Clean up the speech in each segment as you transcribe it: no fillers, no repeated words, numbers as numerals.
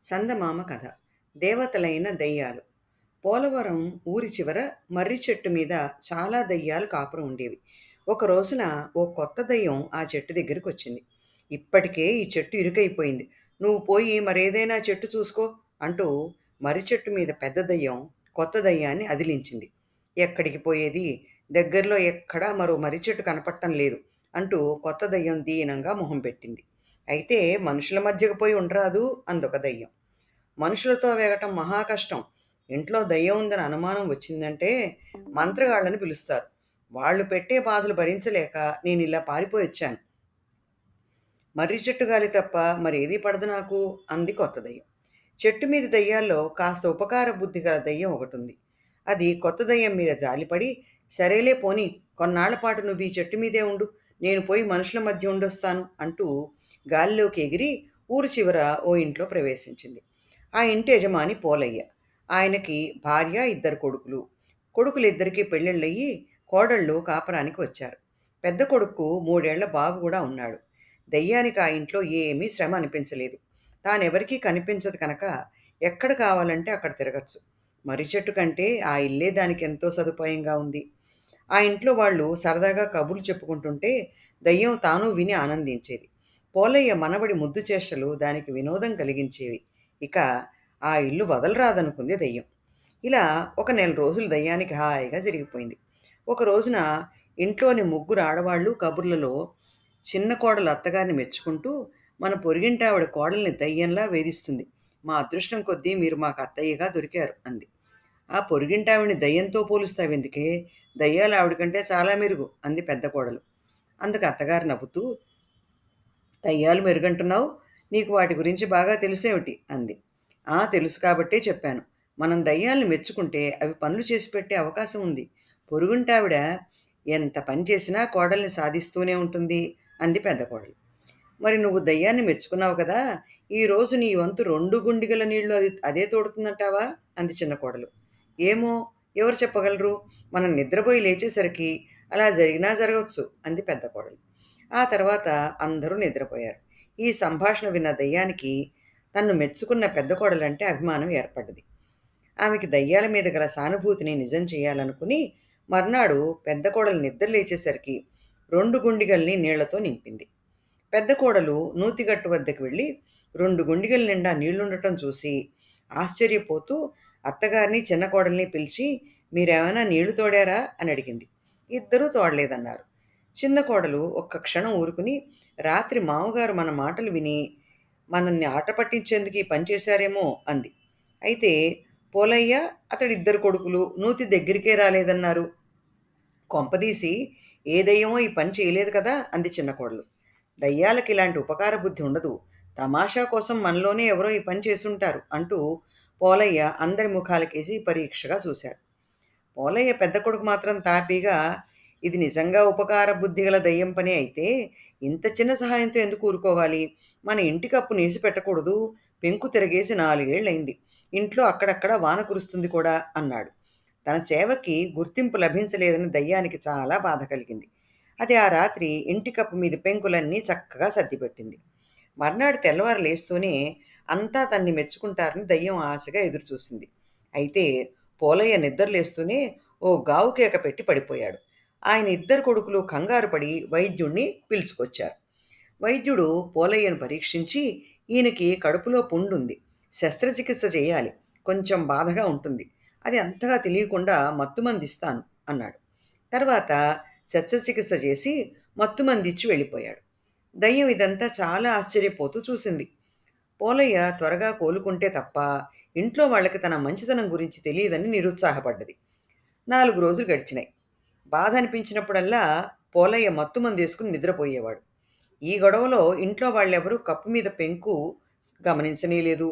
చందమామ కథ. దేవతలైన దెయ్యాలు. పోలవరం ఊరి చివర మర్రి చెట్టు మీద చాలా దెయ్యాలు కాపురం ఉండేవి. ఒక రోజున ఓ కొత్త దెయ్యం ఆ చెట్టు దగ్గరికి వచ్చింది. ఇప్పటికే ఈ చెట్టు ఇరుకైపోయింది. నువ్వు పోయి మరేదైనా చెట్టు చూసుకో అంటూ మర్రి చెట్టు మీద పెద్ద దెయ్యం కొత్త దెయ్యాన్ని అదిలించింది. ఎక్కడికి పోయేది? దగ్గరలో ఎక్కడా మరో మర్రి చెట్టు కనపడటం లేదు అంటూ కొత్త దెయ్యం దీనంగా మొహం పెట్టింది. అయితే మనుషుల మధ్యకు పోయి ఉండరాదు అందొక దెయ్యం. మనుషులతో వేగటం మహా కష్టం. ఇంట్లో దయ్యం ఉందని అనుమానం వచ్చిందంటే మంత్రగాళ్ళని పిలుస్తారు. వాళ్ళు పెట్టే బాధలు భరించలేక నేనిలా పారిపోయొచ్చాను. మర్రి చెట్టు గాలి తప్ప మరేదీ పడదు నాకు అంది కొత్త దెయ్యం. చెట్టు మీద దెయ్యాల్లో కాస్త ఉపకార బుద్ధి గల దెయ్యం ఒకటుంది. అది కొత్త దెయ్యం మీద జాలిపడి, సరేలే పోనీ కొన్నాళ్ల పాటు నువ్వు ఈ చెట్టు మీదే ఉండు, నేను పోయి మనుషుల మధ్య ఉండొస్తాను అంటూ గాలిలోకి ఎగిరి ఊరు చివర ఓ ఇంట్లో ప్రవేశించింది. ఆ ఇంటి యజమాని పోలయ్య. ఆయనకి భార్య, ఇద్దరు కొడుకులు. కొడుకులిద్దరికీ పెళ్ళిళ్ళయ్యి కోడళ్ళు కాపరానికి వచ్చారు. పెద్ద కొడుక్కు 3 ఏళ్ల బాబు కూడా ఉన్నాడు. దెయ్యానికి ఆ ఇంట్లో ఏమీ శ్రమ అనిపించలేదు. తానెవరికీ కనిపించదు కనుక ఎక్కడ కావాలంటే అక్కడ తిరగచ్చు. మర్రి చెట్టు కంటే ఆ ఇల్లే దానికెంతో సదుపాయంగా ఉంది. ఆ ఇంట్లో వాళ్ళు సరదాగా కబుర్లు చెప్పుకుంటుంటే దెయ్యం తాను విని ఆనందించేది. పోలయ్య మనవడి ముద్దు చేష్టలు దానికి వినోదం కలిగించేవి. ఇక ఆ ఇల్లు వదలరాదనుకుంది దెయ్యం. ఇలా ఒక నెల రోజులు దెయ్యానికి హాయిగా జరిగిపోయింది. ఒక రోజున ఇంట్లోని ముగ్గురు ఆడవాళ్ళు కబుర్లలో చిన్న కోడలు అత్తగారిని మెచ్చుకుంటూ, మన పొరుగింటావిడ కోడల్ని దయ్యంలా వేధిస్తుంది. మా అదృష్టం కొద్దీ మీరు మాకు అత్తయ్యగా దొరికారు అంది. ఆ పొరుగింటావిడ్ని దయ్యంతో పోలుస్తావెందుకే? దయ్యాలు ఆవిడ కంటే చాలా మెరుగు అంది పెద్ద కోడలు. అందుకు అత్తగారు నవ్వుతూ, దయ్యాలు మెరుగంటున్నావు? నీకు వాటి గురించి బాగా తెలుసేమిటి అంది. ఆ తెలుసు కాబట్టే చెప్పాను. మనం దయ్యాల్ని మెచ్చుకుంటే అవి పనులు చేసి పెట్టే అవకాశం ఉంది. పొరుగుంటావిడ ఎంత పని చేసినా కోడల్ని సాధిస్తూనే ఉంటుంది అంది పెద్ద కోడలు. మరి నువ్వు దయ్యాన్ని మెచ్చుకున్నావు కదా! ఈరోజు నీ వంతు 2 గుండిగల నీళ్లు అదే తోడుతుందంటావా అంది చిన్న కోడలు. ఏమో, ఎవరు చెప్పగలరు? మనం నిద్రపోయి లేచేసరికి అలా జరిగినా జరగవచ్చు అంది పెద్ద కోడలు. ఆ తర్వాత అందరూ నిద్రపోయారు. ఈ సంభాషణ విన్న దయ్యానికి తన్ను మెచ్చుకున్న పెద్ద కోడలంటే అభిమానం ఏర్పడ్డది. ఆమెకి దయ్యాల మీద గల సానుభూతిని నిజం చేయాలనుకుని మర్నాడు పెద్ద కోడలు నిద్ర లేచేసరికి 2 గుండిగల్ని నీళ్లతో నింపింది. పెద్ద కోడలు నూతిగట్టు వద్దకు వెళ్ళి 2 గుండిగల నిండా నీళ్లుండటం చూసి ఆశ్చర్యపోతూ అత్తగారిని చిన్న కోడల్ని పిలిచి, మీరేమైనా నీళ్లు తోడారా అని అడిగింది. ఇద్దరూ తోడలేదన్నారు. చిన్న కోడలు ఒక్క క్షణం ఊరుకుని, రాత్రి మామగారు మన మాటలు విని మనల్ని ఆట పట్టించేందుకు ఈ పని చేశారేమో అంది. అయితే పోలయ్య, అతడిద్దరు కొడుకులు నూతి దగ్గరికే రాలేదన్నారు. కొంపదీసి ఏ దెయ్యమో ఈ పని చేయలేదు కదా అంది చిన్న కోడలు. దయ్యాలకి ఇలాంటి ఉపకార బుద్ధి ఉండదు. తమాషా కోసం మనలోనే ఎవరో ఈ పని చేసుంటారు అంటూ పోలయ్య అందరి ముఖాలకేసి పరీక్షగా చూశాడు. పోలయ్య పెద్ద కొడుకు మాత్రం తాపీగా, ఇది నిజంగా ఉపకార బుద్ధిగల దయ్యం పని అయితే ఇంత చిన్న సహాయంతో ఎందుకు ఊరుకోవాలి? మన ఇంటి కప్పు నేసి పెట్టకూడదు. పెంకు తిరగేసి 4 ఏళ్లయింది. ఇంట్లో అక్కడక్కడ వాన కురుస్తుంది కూడా అన్నాడు. తన సేవకి గుర్తింపు లభించలేదని దయ్యానికి చాలా బాధ కలిగింది. అది ఆ రాత్రి ఇంటి కప్పు మీద పెంకులన్నీ చక్కగా సర్దిపెట్టింది. మర్నాడు తెల్లవారు లేస్తూనే అంతా తన్ని మెచ్చుకుంటారని దయ్యం ఆశగా ఎదురుచూసింది. అయితే పోలయ్య నిద్రలేస్తూనే ఓ గావు కేక పెట్టి పడిపోయాడు. ఆయన ఇద్దరు కొడుకులు కంగారు పడి వైద్యుణ్ణి పిలుచుకొచ్చారు. వైద్యుడు పోలయ్యను పరీక్షించి, ఈయనకి కడుపులో పుండుంది. శస్త్రచికిత్స చేయాలి. కొంచెం బాధగా ఉంటుంది. అది అంతగా తెలియకుండా మత్తుమందిస్తాను అన్నాడు. తర్వాత శస్త్రచికిత్స చేసి మత్తుమందిచ్చి వెళ్ళిపోయాడు. దయ్యం ఇదంతా చాలా ఆశ్చర్యపోతూ చూసింది. పోలయ్య త్వరగా కోలుకుంటే తప్ప ఇంట్లో వాళ్ళకి తన మంచితనం గురించి తెలియదని నిరుత్సాహపడ్డది. 4 రోజులు గడిచినాయి. బాధ అనిపించినప్పుడల్లా పోలయ్య మత్తుమందేసుకుని నిద్రపోయేవాడు. ఈ గొడవలో ఇంట్లో వాళ్ళెవరూ కప్పు మీద పెంకు గమనించనీలేదు.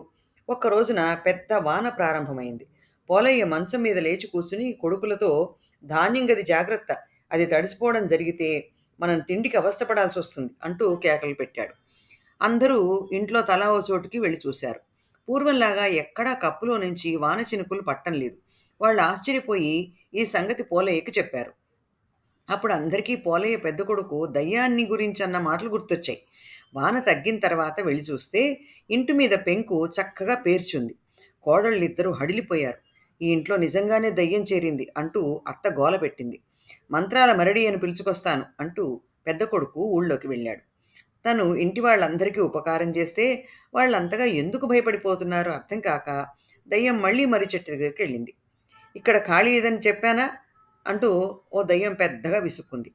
ఒక్క రోజున పెద్ద వాన ప్రారంభమైంది. పోలయ్య మంచం మీద లేచి కూర్చుని కొడుకులతో, ధాన్యం గది జాగ్రత్త, అది తడిసిపోవడం జరిగితే మనం తిండికి అవస్థపడాల్సి వస్తుంది అంటూ కేకలు పెట్టాడు. అందరూ ఇంట్లో తలా ఓ చోటుకి వెళ్ళి చూశారు. పూర్వంలాగా ఎక్కడా కప్పులో నుంచి వాన చినుకులు పట్టం లేదు. వాళ్ళు ఆశ్చర్యపోయి ఈ సంగతి పోలయ్యకి చెప్పారు. అప్పుడు అందరికీ పోలయ్య పెద్ద కొడుకు దయ్యాన్ని గురించన్న మాటలు గుర్తొచ్చాయి. వాన తగ్గిన తర్వాత వెళ్ళి చూస్తే ఇంటి మీద పెంకు చక్కగా పేర్చుంది. కోడళ్ళిద్దరూ హడిలిపోయారు. ఈ ఇంట్లో నిజంగానే దయ్యం చేరింది అంటూ అత్త గోల పెట్టింది. మంత్రాల మరడి అని పిలుచుకొస్తాను అంటూ పెద్ద కొడుకు ఊళ్ళోకి వెళ్ళాడు. తను ఇంటి వాళ్ళందరికీ ఉపకారం చేస్తే వాళ్ళంతగా ఎందుకు భయపడిపోతున్నారో అర్థం కాక దయ్యం మళ్ళీ మర్రి చెట్టు దగ్గరికి వెళ్ళింది. ఇక్కడ ఖాళీ లేదని చెప్పానా అంటూ ఓ దయ్యం పెద్దగా విసుక్కుంది.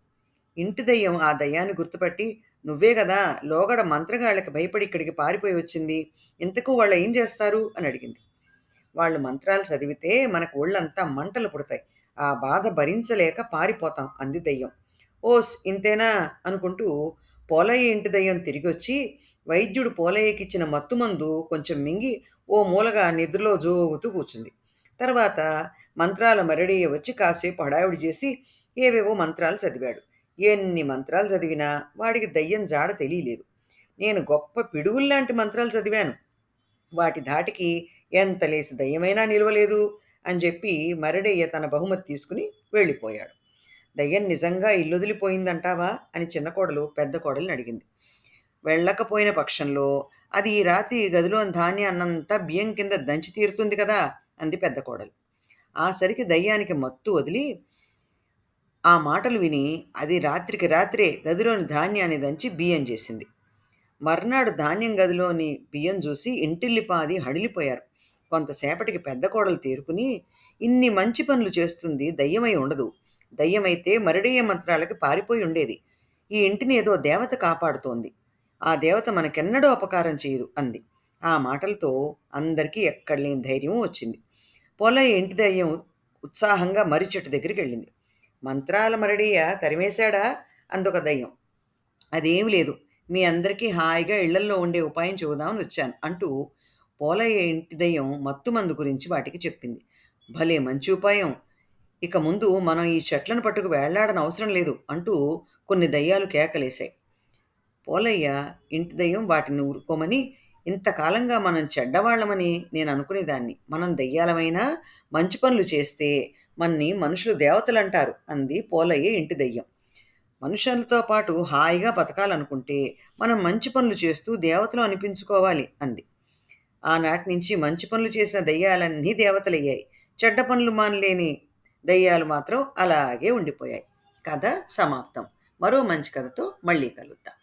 ఇంటి దయ్యం ఆ దయ్యాన్ని గుర్తుపట్టి, నువ్వే కదా లోగడ మంత్రగాళ్ళకి భయపడి ఇక్కడికి పారిపోయి వచ్చింది, ఇంతకు వాళ్ళు ఏం చేస్తారు అని అడిగింది. వాళ్ళు మంత్రాలు చదివితే మనకు ఒళ్ళంతా మంటలు పుడతాయి, ఆ బాధ భరించలేక పారిపోతాం అంది దయ్యం. ఓస్ ఇంతేనా అనుకుంటూ పోలయ్య ఇంటి దయ్యం తిరిగొచ్చి వైద్యుడు పోలయ్యకిచ్చిన మత్తుమందు కొంచెం మింగి ఓ మూలగా నిద్రలో జోగుతూ కూర్చుంది. తర్వాత మంత్రాల మరడయ్య వచ్చి కాసేపు హడావిడి చేసి ఏవేవో మంత్రాలు చదివాడు. ఎన్ని మంత్రాలు చదివినా వాడికి దయ్యం జాడ తెలియలేదు. నేను గొప్ప పిడుగుల్లాంటి మంత్రాలు చదివాను, వాటి ధాటికి ఎంత లేసి దయ్యమైనా నిలవలేదు అని చెప్పి మరడయ్య తన బహుమతి తీసుకుని వెళ్ళిపోయాడు. దయ్యం నిజంగా ఇల్లొదిలిపోయిందంటావా అని చిన్న కోడలు పెద్ద కోడలిని అడిగింది. వెళ్ళకపోయిన పక్షంలో అది ఈ రాత్రి ఈ గదిలోని ధాన్యాన్నంతా బియ్యం కింద దంచి తీరుతుంది కదా అంది పెద్ద కోడలు. ఆ సరికి దయ్యానికి మత్తు వదిలి ఆ మాటలు విని అది రాత్రికి రాత్రే గదిలోని ధాన్యాన్ని దంచి బియ్యం చేసింది. మర్నాడు ధాన్యం గదిలోని బియ్యం చూసి ఇంటిల్లిపాది హడిలిపోయారు. కొంతసేపటికి పెద్ద కోడలు తేరుకుని, ఇన్ని మంచి పనులు చేస్తుంది దయ్యమై ఉండదు, దయ్యమైతే మరిడయ్య మంత్రాలకి పారిపోయి ఉండేది. ఈ ఇంటిని ఏదో దేవత కాపాడుతోంది, ఆ దేవత మనకెన్నడూ అపకారం చేయదు అంది. ఆ మాటలతో అందరికీ ఎక్కడలేని ధైర్యం వచ్చింది. పోలయ్య ఇంటి దయ్యం ఉత్సాహంగా మర్రి చెట్టు దగ్గరికి వెళ్ళింది. మంత్రాల మరడియ తరిమేశాడా అందొక దయ్యం. అదేమి లేదు, మీ అందరికీ హాయిగా ఇళ్లల్లో ఉండే ఉపాయం చెబుదామని వచ్చాను అంటూ పోలయ్య ఇంటి దయ్యం మత్తుమందు గురించి వాటికి చెప్పింది. భలే మంచి ఉపాయం, ఇక ముందు మనం ఈ చెట్లను పట్టుకు వేళ్లాడని అవసరం లేదు అంటూ కొన్ని దయ్యాలు కేకలేశాయి. పోలయ్య ఇంటి దయ్యం వాటిని ఊరుకోమని, ఇంతకాలంగా మనం చెడ్డవాళ్ళమని నేను అనుకునేదాన్ని, మనం దయ్యాలమైనా మంచి పనులు చేస్తే మన్ని మనుషులు దేవతలంటారు అంది పోలయ్య ఇంటి దయ్యం. మనుషులతో పాటు హాయిగా బతకాలనుకుంటే మనం మంచి పనులు చేస్తూ దేవతలు అనిపించుకోవాలి అంది. ఆనాటి నుంచి మంచి పనులు చేసిన దయ్యాలన్నీ దేవతలయ్యాయి, చెడ్డ పనులు మానలేని దయ్యాలు మాత్రం అలాగే ఉండిపోయాయి. కథ సమాప్తం. మరో మంచి కథతో మళ్ళీ కలుద్దాం.